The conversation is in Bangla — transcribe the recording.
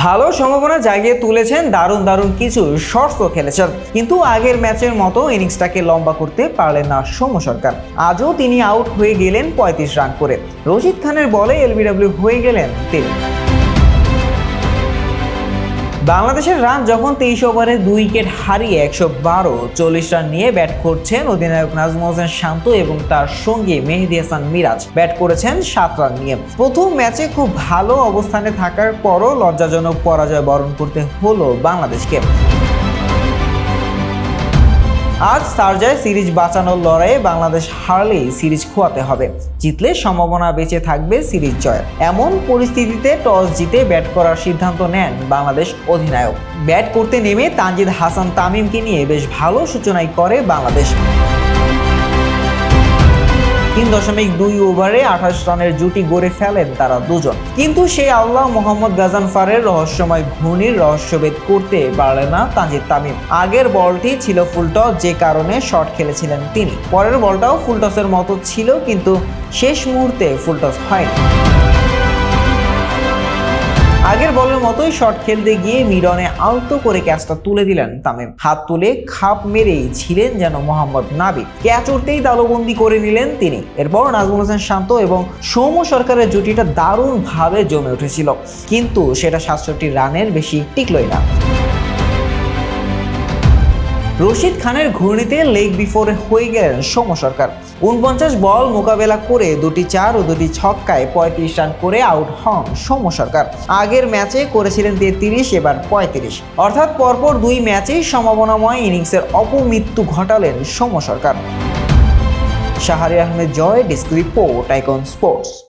ভালো সম্ভাবনা জাগিয়ে তুলেছেন, দারুণ দারুণ কিছু শর্টসও খেলেছেন, কিন্তু আগের ম্যাচের মতো ইনিংসটাকে লম্বা করতে পারলেন না সৌম্য সরকার। আজও তিনি আউট হয়ে গেলেন 35 রান করে। রশিদ খানের বলে এলবিডব্লিউ হয়ে গেলেন তিনি। বাংলাদেশের রান যখন 23 ওভারে 2 উইকেট হারিয়ে 112-40 রান নিয়ে ব্যাট করছেন অধিনায়ক নাজমুল হোসেন শান্ত এবং তার সঙ্গে মেহেদী হাসান মিরাজ ব্যাট করেছেন 7 রান নিয়ে। প্রথম ম্যাচে খুব ভালো অবস্থানে থাকার পরও লজ্জাজনক পরাজয় বরণ করতে হলো বাংলাদেশকে। আজ শারজায় সিরিজ বাঁচানোর লড়াইয়ে বাংলাদেশ হারলেই সিরিজ খোয়াতে হবে, জিতলে সম্ভাবনা বেঁচে থাকবে সিরিজ জয়ের। এমন পরিস্থিতিতে টস জিতে ব্যাট করার সিদ্ধান্ত নেন বাংলাদেশ অধিনায়ক। ব্যাট করতে নেমে তানজিদ হাসান তামিমকে নিয়ে বেশ ভালো সূচনাই করে বাংলাদেশ। 3.2 ওভারে 28 রানের জুটি গড়ে ফেলেন তারা দুজন, কিন্তু সেই আল্লাহ মোহাম্মদ গাজানফারের রহস্যময় ঘূর্ণির রহস্যভেদ করতে পারলেন না তানজিদ তামিম। আগের বলটি ছিল ফুলটস, যে কারণে শট খেলেছিলেন তিনি। পরের বলটাও ফুলটসের মতো ছিল, কিন্তু শেষ মুহূর্তে ফুলটস হয়নি। আগের বলের মতোই শট খেলতে গিয়ে মিডনে আলতো করে ক্যাচটা তুলে দিলেন তামিম। হাত তুলে খাপ মেরেই ছিলেন যেন মোহাম্মদ নাবি। ক্যাচ উঠতেই তালুবন্দি করে নিলেন তিনি। এরপর নাজমুল হোসেন শান্ত এবং সৌম্য সরকারের জুটিটা দারুণভাবে জমে উঠেছিল, কিন্তু সেটা 67 রানের বেশি টিকলই না। রশিদ খানের ঘূর্ণিতে লেগ বিফোরে হয়ে গেলেন সৌম্য সরকার। 49 বল মোকাবেলা করে 2টি 4 ও 2টি ছক্কায় 35 রান করে আউট হন সৌম্য সরকার। আগের ম্যাচে করেছিলেন 33, এবার 35, অর্থাৎ পরপর 2 ম্যাচেই সম্ভাবনাময় ইনিংসের অপমৃত্যু ঘটালেন সৌম্য সরকার। শাহরিয়ার আহমেদ জয়, ডেস্ক রিপোর্ট, আইকন স্পোর্টস।